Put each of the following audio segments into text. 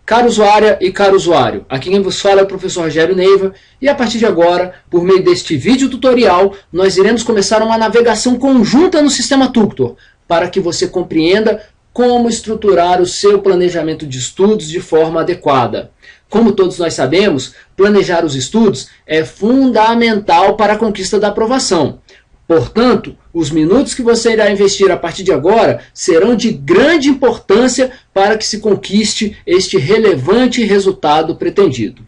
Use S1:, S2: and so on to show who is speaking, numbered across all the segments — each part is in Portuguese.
S1: Cara usuária e caro usuário, aqui quem vos fala é o professor Rogério Neiva e a partir de agora, por meio deste vídeo tutorial, nós iremos começar uma navegação conjunta no sistema Tuctor, para que você compreenda como estruturar o seu planejamento de estudos de forma adequada. Como todos nós sabemos, planejar os estudos é fundamental para a conquista da aprovação. Portanto, os minutos que você irá investir a partir de agora serão de grande importância para que se conquiste este relevante resultado pretendido.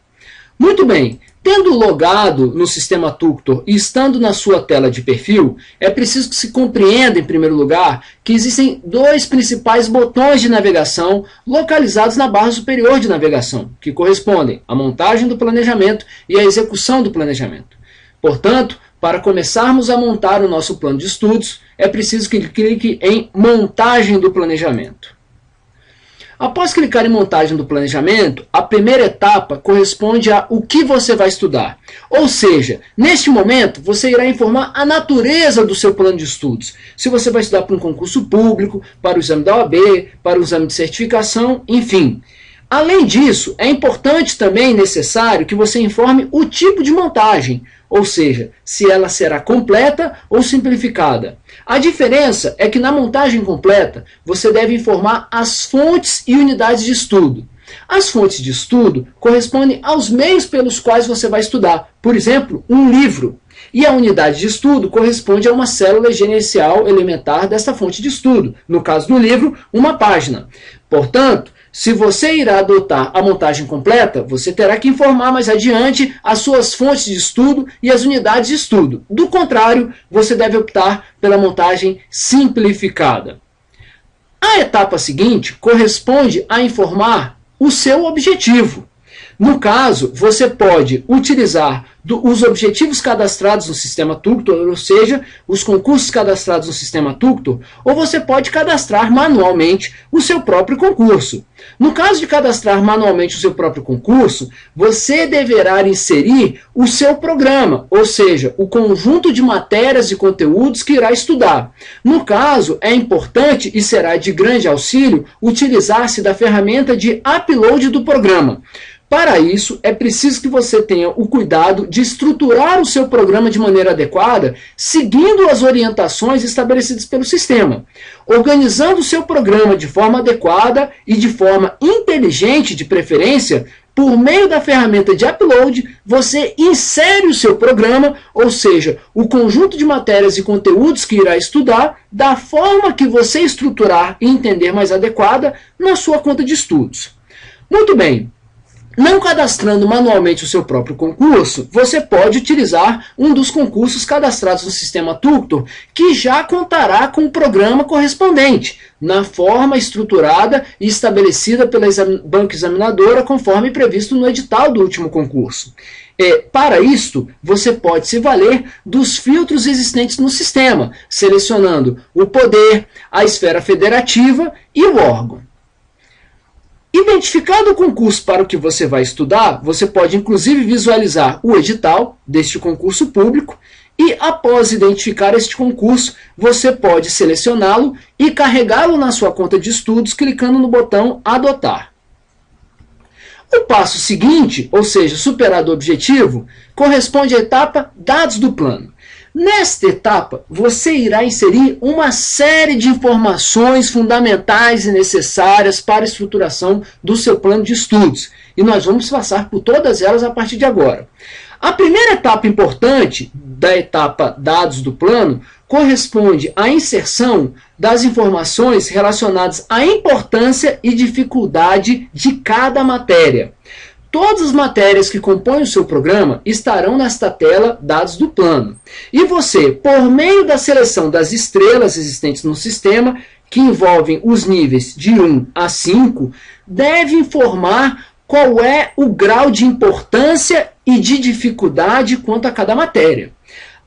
S1: Muito bem, tendo logado no sistema Tuctor e estando na sua tela de perfil, é preciso que se compreenda, em primeiro lugar, que existem dois principais botões de navegação localizados na barra superior de navegação, que correspondem à montagem do planejamento e à execução do planejamento. Portanto, para começarmos a montar o nosso plano de estudos, é preciso que clique em Montagem do Planejamento. Após clicar em Montagem do Planejamento, a primeira etapa corresponde a o que você vai estudar. Ou seja, neste momento, você irá informar a natureza do seu plano de estudos. Se você vai estudar para um concurso público, para o exame da OAB, para o exame de certificação, enfim. Além disso, é importante também e necessário que você informe o tipo de montagem, ou seja, se ela será completa ou simplificada. A diferença é que na montagem completa, você deve informar as fontes e unidades de estudo. As fontes de estudo correspondem aos meios pelos quais você vai estudar, por exemplo, um livro. E a unidade de estudo corresponde a uma célula gerencial elementar desta fonte de estudo, no caso do livro, uma página. Portanto, se você irá adotar a montagem completa, você terá que informar mais adiante as suas fontes de estudo e as unidades de estudo. Do contrário, você deve optar pela montagem simplificada. A etapa seguinte corresponde a informar o seu objetivo. No caso, você pode utilizar os objetivos cadastrados no sistema Tuctor, ou seja, os concursos cadastrados no sistema Tuctor, ou você pode cadastrar manualmente o seu próprio concurso. No caso de cadastrar manualmente o seu próprio concurso, você deverá inserir o seu programa, ou seja, o conjunto de matérias e conteúdos que irá estudar. No caso, é importante e será de grande auxílio utilizar-se da ferramenta de upload do programa. Para isso, é preciso que você tenha o cuidado de estruturar o seu programa de maneira adequada, seguindo as orientações estabelecidas pelo sistema. Organizando o seu programa de forma adequada e de forma inteligente, de preferência, por meio da ferramenta de upload, você insere o seu programa, ou seja, o conjunto de matérias e conteúdos que irá estudar, da forma que você estruturar e entender mais adequada na sua conta de estudos. Muito bem. Não cadastrando manualmente o seu próprio concurso, você pode utilizar um dos concursos cadastrados no sistema Tuctor, que já contará com o programa correspondente, na forma estruturada e estabelecida pela banca examinadora, conforme previsto no edital do último concurso. Para isto, você pode se valer dos filtros existentes no sistema, selecionando o poder, a esfera federativa e o órgão. Identificado o concurso para o que você vai estudar, você pode inclusive visualizar o edital deste concurso público e, após identificar este concurso, você pode selecioná-lo e carregá-lo na sua conta de estudos clicando no botão Adotar. O passo seguinte, ou seja, superado o objetivo, corresponde à etapa Dados do plano. Nesta etapa, você irá inserir uma série de informações fundamentais e necessárias para a estruturação do seu plano de estudos. E nós vamos passar por todas elas a partir de agora. A primeira etapa importante da etapa Dados do plano corresponde à inserção das informações relacionadas à importância e dificuldade de cada matéria. Todas as matérias que compõem o seu programa estarão nesta tela Dados do plano. E você, por meio da seleção das estrelas existentes no sistema, que envolvem os níveis de 1 a 5, deve informar qual é o grau de importância e de dificuldade quanto a cada matéria.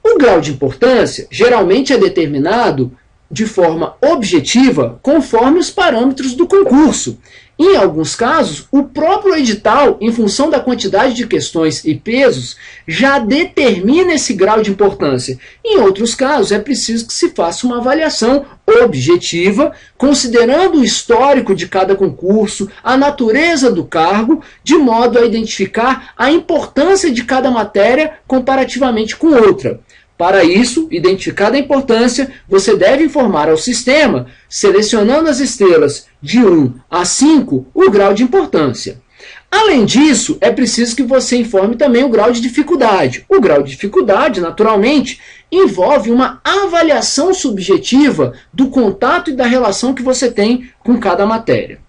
S1: O grau de importância geralmente é determinado de forma objetiva conforme os parâmetros do concurso. Em alguns casos, o próprio edital, em função da quantidade de questões e pesos, já determina esse grau de importância. Em outros casos, é preciso que se faça uma avaliação objetiva, considerando o histórico de cada concurso, a natureza do cargo, de modo a identificar a importância de cada matéria comparativamente com outra. Para isso, identificada a importância, você deve informar ao sistema, selecionando as estrelas de 1 a 5, o grau de importância. Além disso, é preciso que você informe também o grau de dificuldade. O grau de dificuldade, naturalmente, envolve uma avaliação subjetiva do contato e da relação que você tem com cada matéria.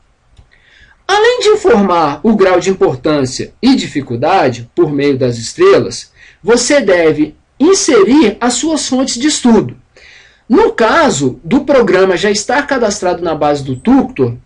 S1: Além de informar o grau de importância e dificuldade por meio das estrelas, você deve inserir as suas fontes de estudo. No caso do programa já estar cadastrado na base do tutor,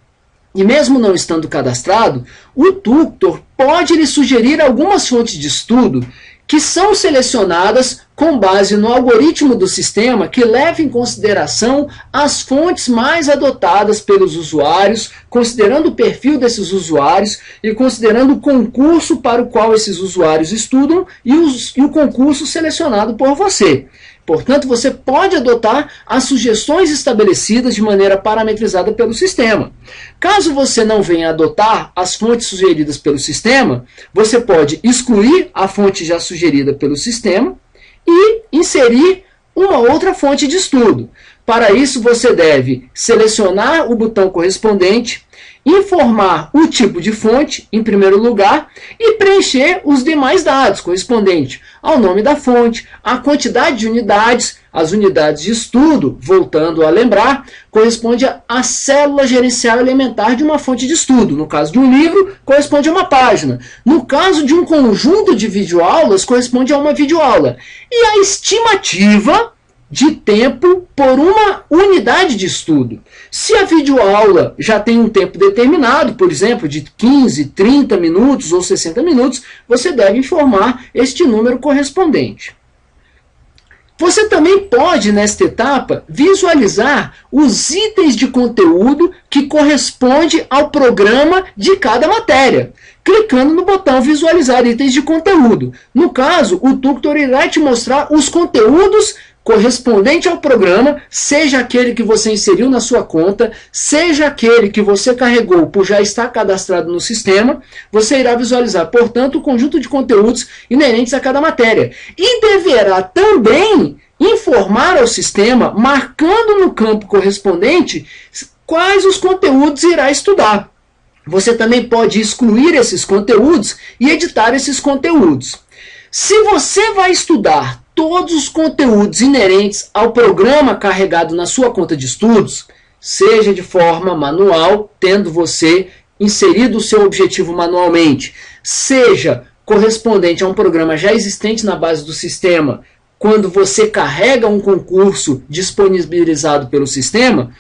S1: e mesmo não estando cadastrado, o tutor pode lhe sugerir algumas fontes de estudo que são selecionadas com base no algoritmo do sistema que leva em consideração as fontes mais adotadas pelos usuários, considerando o perfil desses usuários e considerando o concurso para o qual esses usuários estudam e o concurso selecionado por você. Portanto, você pode adotar as sugestões estabelecidas de maneira parametrizada pelo sistema. Caso você não venha adotar as fontes sugeridas pelo sistema, você pode excluir a fonte já sugerida pelo sistema e inserir uma outra fonte de estudo. Para isso, você deve selecionar o botão correspondente, informar o tipo de fonte, em primeiro lugar, e preencher os demais dados correspondentes ao nome da fonte, a quantidade de unidades, as unidades de estudo, voltando a lembrar, corresponde à célula gerencial elementar de uma fonte de estudo. No caso de um livro, corresponde a uma página. No caso de um conjunto de videoaulas, corresponde a uma videoaula. E a estimativa de tempo por uma unidade de estudo. Se a videoaula já tem um tempo determinado, por exemplo, de 15, 30 minutos ou 60 minutos, você deve informar este número correspondente. Você também pode, nesta etapa, visualizar os itens de conteúdo que correspondem ao programa de cada matéria, clicando no botão Visualizar itens de conteúdo. No caso, o tutor irá te mostrar os conteúdos correspondente ao programa, seja aquele que você inseriu na sua conta, seja aquele que você carregou por já estar cadastrado no sistema, você irá visualizar, portanto, o conjunto de conteúdos inerentes a cada matéria. E deverá também informar ao sistema, marcando no campo correspondente, quais os conteúdos irá estudar. Você também pode excluir esses conteúdos e editar esses conteúdos. Se você vai estudar todos os conteúdos inerentes ao programa carregado na sua conta de estudos, seja de forma manual, tendo você inserido o seu objetivo manualmente, seja correspondente a um programa já existente na base do sistema, quando você carrega um concurso disponibilizado pelo sistema,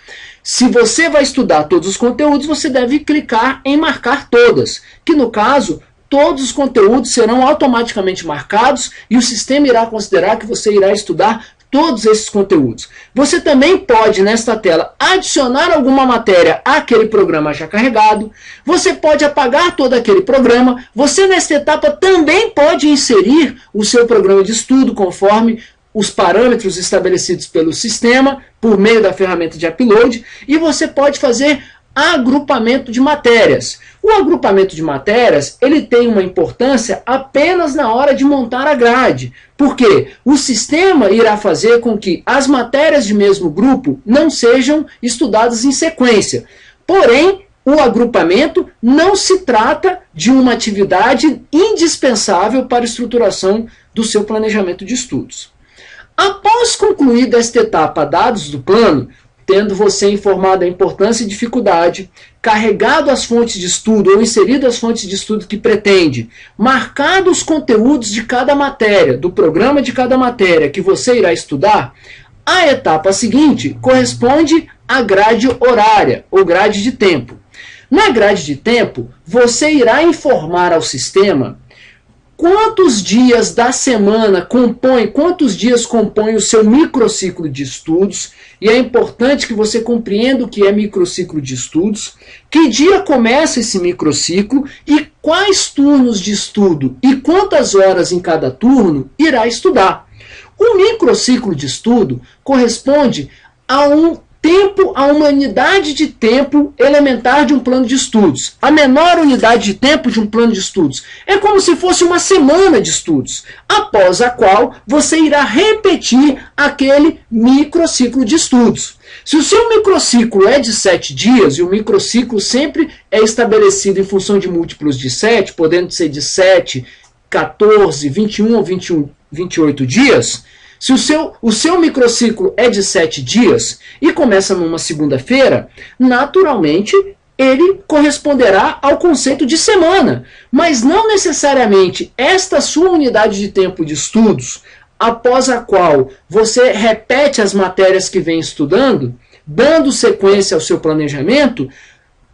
S1: se você vai estudar todos os conteúdos, você deve clicar em marcar todas, que no caso, todos os conteúdos serão automaticamente marcados e o sistema irá considerar que você irá estudar todos esses conteúdos. Você também pode, nesta tela, adicionar alguma matéria àquele programa já carregado. Você pode apagar todo aquele programa. Você, nesta etapa, também pode inserir o seu programa de estudo conforme os parâmetros estabelecidos pelo sistema por meio da ferramenta de upload. E você pode fazer agrupamento de matérias. O agrupamento de matérias ele tem uma importância apenas na hora de montar a grade, porque o sistema irá fazer com que as matérias de mesmo grupo não sejam estudadas em sequência. Porém, o agrupamento não se trata de uma atividade indispensável para a estruturação do seu planejamento de estudos. Após concluída esta etapa dados do plano, tendo você informado a importância e dificuldade, carregado as fontes de estudo ou inserido as fontes de estudo que pretende, marcado os conteúdos de cada matéria, do programa de cada matéria que você irá estudar, a etapa seguinte corresponde à grade horária ou grade de tempo. Na grade de tempo, você irá informar ao sistema quantos dias da semana compõe, quantos dias compõe o seu microciclo de estudos, e é importante que você compreenda o que é microciclo de estudos, que dia começa esse microciclo e quais turnos de estudo e quantas horas em cada turno irá estudar. O microciclo de estudo corresponde a uma unidade de tempo elementar de um plano de estudos. A menor unidade de tempo de um plano de estudos é como se fosse uma semana de estudos, após a qual você irá repetir aquele microciclo de estudos. Se o seu microciclo é de 7 dias, e o microciclo sempre é estabelecido em função de múltiplos de 7, podendo ser de 7, 14, 21 ou 28 dias, se o seu microciclo é de 7 dias e começa numa segunda-feira, naturalmente ele corresponderá ao conceito de semana, mas não necessariamente esta sua unidade de tempo de estudos, após a qual você repete as matérias que vem estudando, dando sequência ao seu planejamento,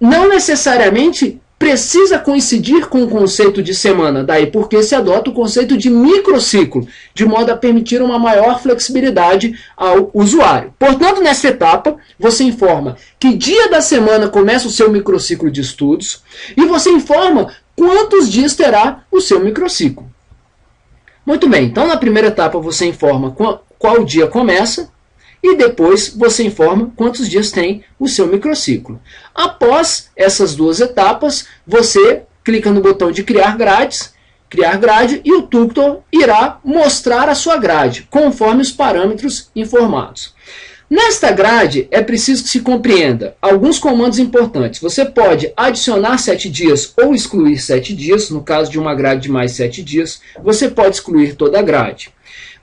S1: não necessariamente precisa coincidir com o conceito de semana, daí porque se adota o conceito de microciclo, de modo a permitir uma maior flexibilidade ao usuário. Portanto, nessa etapa, você informa que dia da semana começa o seu microciclo de estudos e você informa quantos dias terá o seu microciclo. Muito bem, então na primeira etapa você informa qual dia começa, e depois você informa quantos dias tem o seu microciclo. Após essas duas etapas, você clica no botão de criar grade, e o tutor irá mostrar a sua grade, conforme os parâmetros informados. Nesta grade, é preciso que se compreenda alguns comandos importantes. Você pode adicionar 7 dias ou excluir 7 dias, no caso de uma grade de mais 7 dias, você pode excluir toda a grade.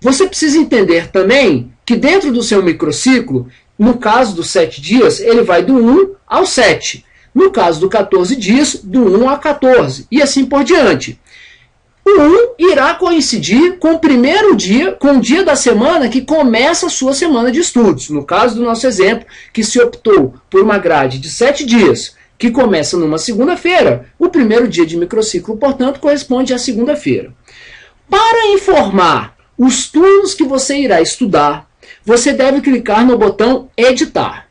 S1: Você precisa entender também que dentro do seu microciclo, no caso dos 7 dias, ele vai do 1 ao 7. No caso do 14 dias, do 1 a 14. E assim por diante. O 1 irá coincidir com o primeiro dia, com o dia da semana que começa a sua semana de estudos. No caso do nosso exemplo, que se optou por uma grade de 7 dias, que começa numa segunda-feira, o primeiro dia de microciclo, portanto, corresponde à segunda-feira. Para informar os turnos que você irá estudar, você deve clicar no botão editar.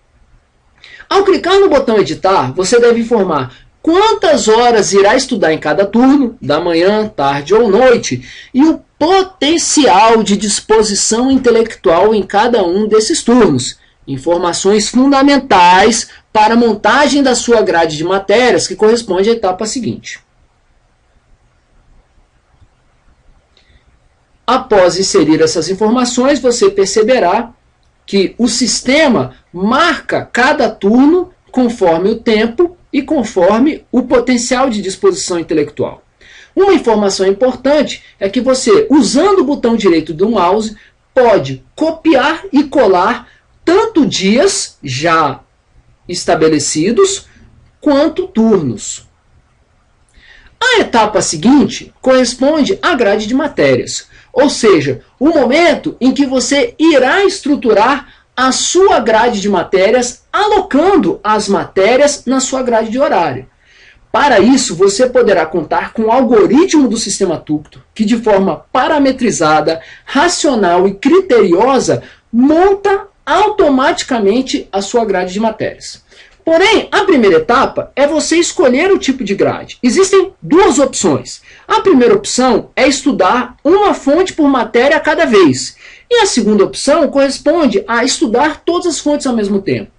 S1: Ao clicar no botão editar, você deve informar quantas horas irá estudar em cada turno, da manhã, tarde ou noite, e o potencial de disposição intelectual em cada um desses turnos. Informações fundamentais para a montagem da sua grade de matérias, que corresponde à etapa seguinte. Após inserir essas informações, você perceberá que o sistema marca cada turno conforme o tempo e conforme o potencial de disposição intelectual. Uma informação importante é que você, usando o botão direito do mouse, pode copiar e colar tanto dias já estabelecidos quanto turnos. A etapa seguinte corresponde à grade de matérias. Ou seja, o momento em que você irá estruturar a sua grade de matérias, alocando as matérias na sua grade de horário. Para isso, você poderá contar com o algoritmo do sistema Tuctor, que de forma parametrizada, racional e criteriosa, monta automaticamente a sua grade de matérias. Porém, a primeira etapa é você escolher o tipo de grade. Existem duas opções. A primeira opção é estudar uma fonte por matéria a cada vez. E a segunda opção corresponde a estudar todas as fontes ao mesmo tempo.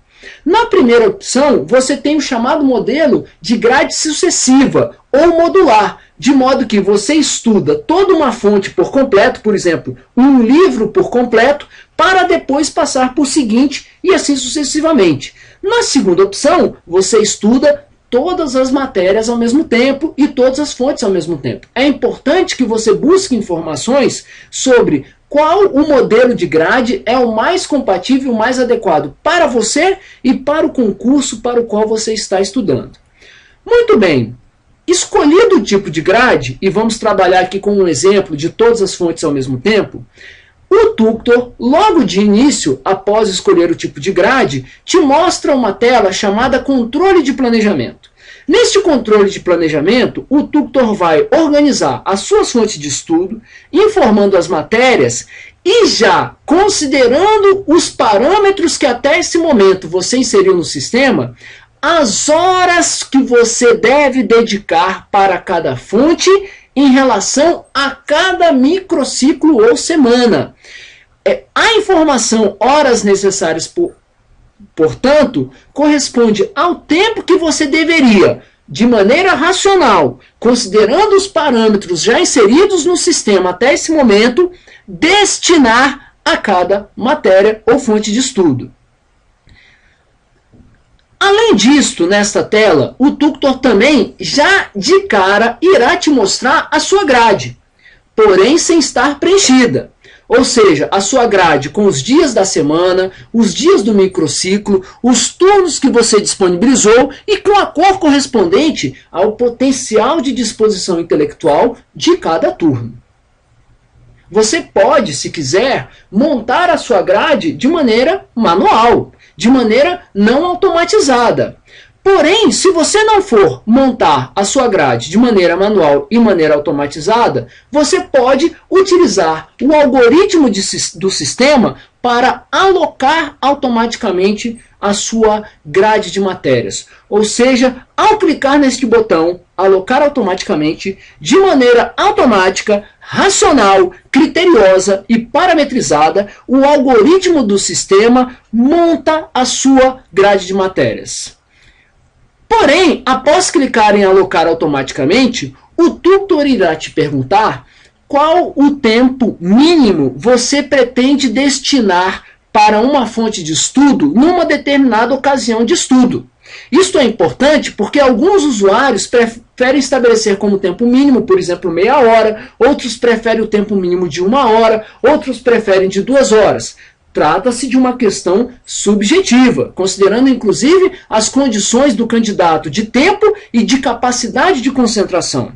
S1: Na primeira opção, você tem o chamado modelo de grade sucessiva ou modular, de modo que você estuda toda uma fonte por completo, por exemplo, um livro por completo, para depois passar por seguinte e assim sucessivamente. Na segunda opção, você estuda todas as matérias ao mesmo tempo e todas as fontes ao mesmo tempo. É importante que você busque informações sobre qual o modelo de grade é o mais compatível, o mais adequado para você e para o concurso para o qual você está estudando. Muito bem, escolhido o tipo de grade, e vamos trabalhar aqui com um exemplo de todas as fontes ao mesmo tempo, o Tuctor, logo de início, após escolher o tipo de grade, te mostra uma tela chamada Controle de Planejamento. Neste controle de planejamento, o tutor vai organizar as suas fontes de estudo, informando as matérias e já considerando os parâmetros que até esse momento você inseriu no sistema, as horas que você deve dedicar para cada fonte em relação a cada microciclo ou semana. A informação horas necessárias, portanto, corresponde ao tempo que você deveria, de maneira racional, considerando os parâmetros já inseridos no sistema até esse momento, destinar a cada matéria ou fonte de estudo. Além disto, nesta tela, o tutor também já de cara irá te mostrar a sua grade, porém sem estar preenchida. Ou seja, a sua grade com os dias da semana, os dias do microciclo, os turnos que você disponibilizou e com a cor correspondente ao potencial de disposição intelectual de cada turno. Você pode, se quiser, montar a sua grade de maneira manual, de maneira não automatizada. Porém, se você não for montar a sua grade de maneira manual e maneira automatizada, você pode utilizar o algoritmo do sistema para alocar automaticamente a sua grade de matérias. Ou seja, ao clicar neste botão, alocar automaticamente, de maneira automática, racional, criteriosa e parametrizada, o algoritmo do sistema monta a sua grade de matérias. Porém, após clicar em alocar automaticamente, o tutor irá te perguntar qual o tempo mínimo você pretende destinar para uma fonte de estudo numa determinada ocasião de estudo. Isto é importante porque alguns usuários preferem estabelecer como tempo mínimo, por exemplo, meia hora, outros preferem o tempo mínimo de 1 hora, outros preferem de 2 horas. Trata-se de uma questão subjetiva, considerando inclusive as condições do candidato de tempo e de capacidade de concentração.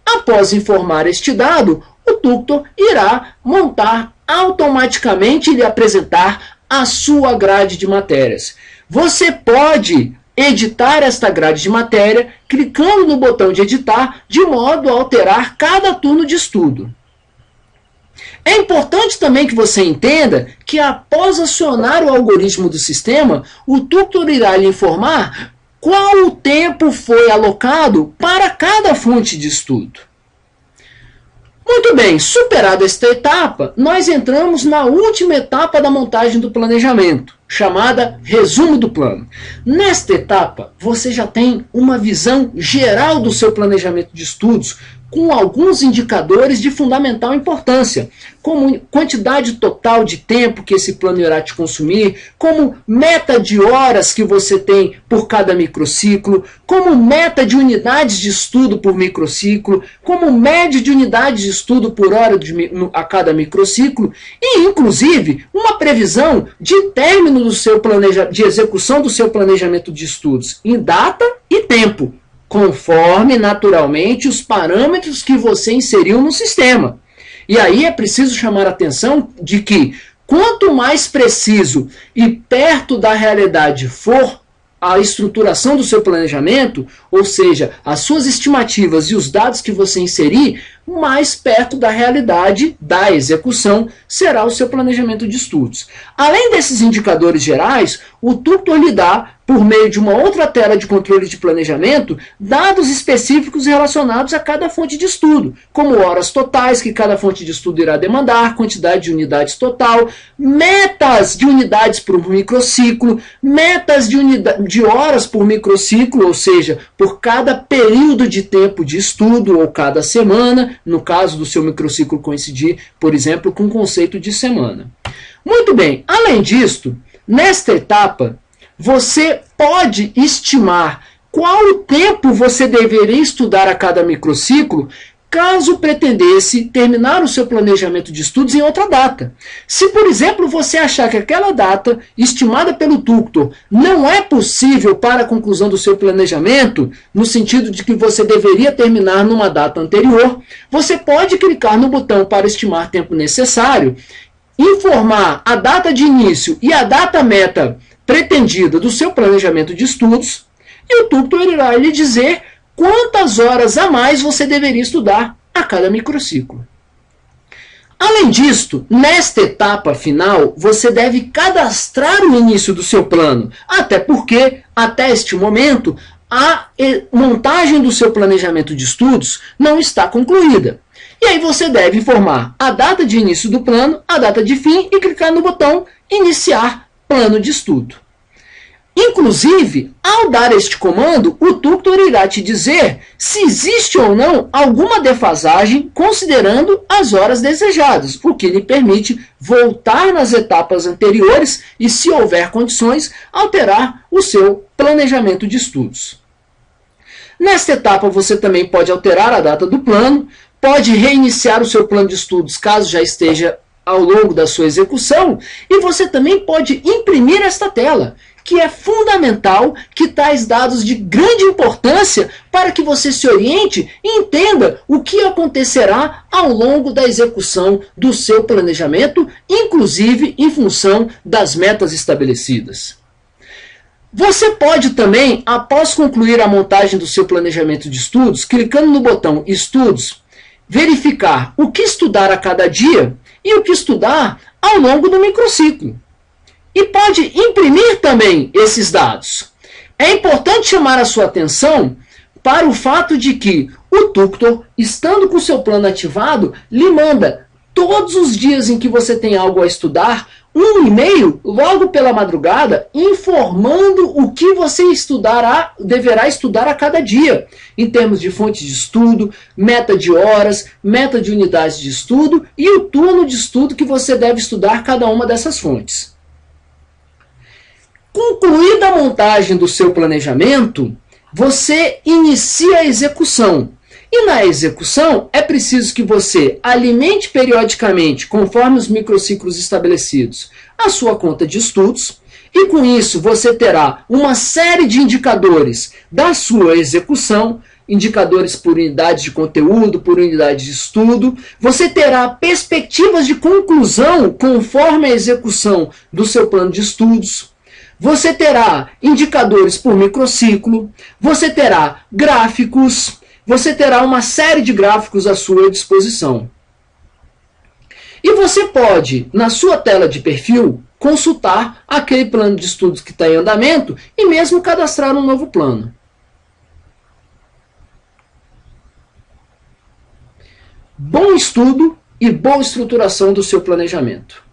S1: Após informar este dado, o tutor irá montar automaticamente e lhe apresentar a sua grade de matérias. Você pode editar esta grade de matéria clicando no botão de editar, de modo a alterar cada turno de estudo. É importante também que você entenda que após acionar o algoritmo do sistema, o tutor irá lhe informar qual o tempo foi alocado para cada fonte de estudo. Muito bem, superada esta etapa, nós entramos na última etapa da montagem do planejamento, chamada resumo do plano. Nesta etapa, você já tem uma visão geral do seu planejamento de estudos, com alguns indicadores de fundamental importância, como quantidade total de tempo que esse plano irá te consumir, como meta de horas que você tem por cada microciclo, como meta de unidades de estudo por microciclo, como média de unidades de estudo por hora a cada microciclo, e inclusive uma previsão de término do seu de execução do seu planejamento de estudos em data e tempo, conforme, naturalmente, os parâmetros que você inseriu no sistema. E aí é preciso chamar a atenção de que, quanto mais preciso e perto da realidade for a estruturação do seu planejamento, ou seja, as suas estimativas e os dados que você inserir, mais perto da realidade da execução será o seu planejamento de estudos. Além desses indicadores gerais, o tutor lhe dá, por meio de uma outra tela de controle de planejamento, dados específicos relacionados a cada fonte de estudo, como horas totais que cada fonte de estudo irá demandar, quantidade de unidades total, metas de unidades por microciclo, metas de horas por microciclo, ou seja, por cada período de tempo de estudo ou cada semana, no caso do seu microciclo coincidir, por exemplo, com o conceito de semana. Muito bem, além disto, nesta etapa, você pode estimar qual o tempo você deveria estudar a cada microciclo, caso pretendesse terminar o seu planejamento de estudos em outra data. Se, por exemplo, você achar que aquela data estimada pelo tutor não é possível para a conclusão do seu planejamento, no sentido de que você deveria terminar numa data anterior, você pode clicar no botão para estimar tempo necessário, informar a data de início e a data meta pretendida do seu planejamento de estudos, e o tutor irá lhe dizer quantas horas a mais você deveria estudar a cada microciclo. Além disto, nesta etapa final, você deve cadastrar o início do seu plano, até porque, até este momento, a montagem do seu planejamento de estudos não está concluída. E aí você deve informar a data de início do plano, a data de fim e clicar no botão Iniciar Plano de Estudo. Inclusive, ao dar este comando, o tutor irá te dizer se existe ou não alguma defasagem considerando as horas desejadas, o que lhe permite voltar nas etapas anteriores e, se houver condições, alterar o seu planejamento de estudos. Nesta etapa, você também pode alterar a data do plano, pode reiniciar o seu plano de estudos caso já esteja ao longo da sua execução, e você também pode imprimir esta tela, que é fundamental, que traz dados de grande importância para que você se oriente e entenda o que acontecerá ao longo da execução do seu planejamento, inclusive em função das metas estabelecidas. Você pode também, após concluir a montagem do seu planejamento de estudos, clicando no botão Estudos, verificar o que estudar a cada dia e o que estudar ao longo do microciclo. E pode imprimir também esses dados. É importante chamar a sua atenção para o fato de que o tutor, estando com o seu plano ativado, lhe manda todos os dias em que você tem algo a estudar, um e-mail logo pela madrugada informando o que você deverá estudar a cada dia, em termos de fontes de estudo, meta de horas, meta de unidades de estudo e o turno de estudo que você deve estudar cada uma dessas fontes. Concluída a montagem do seu planejamento, você inicia a execução. E na execução, é preciso que você alimente periodicamente, conforme os microciclos estabelecidos, a sua conta de estudos, e com isso você terá uma série de indicadores da sua execução, indicadores por unidade de conteúdo, por unidade de estudo. Você terá perspectivas de conclusão conforme a execução do seu plano de estudos. Você terá indicadores por microciclo, você terá gráficos, você terá uma série de gráficos à sua disposição. E você pode, na sua tela de perfil, consultar aquele plano de estudos que está em andamento e mesmo cadastrar um novo plano. Bom estudo e boa estruturação do seu planejamento.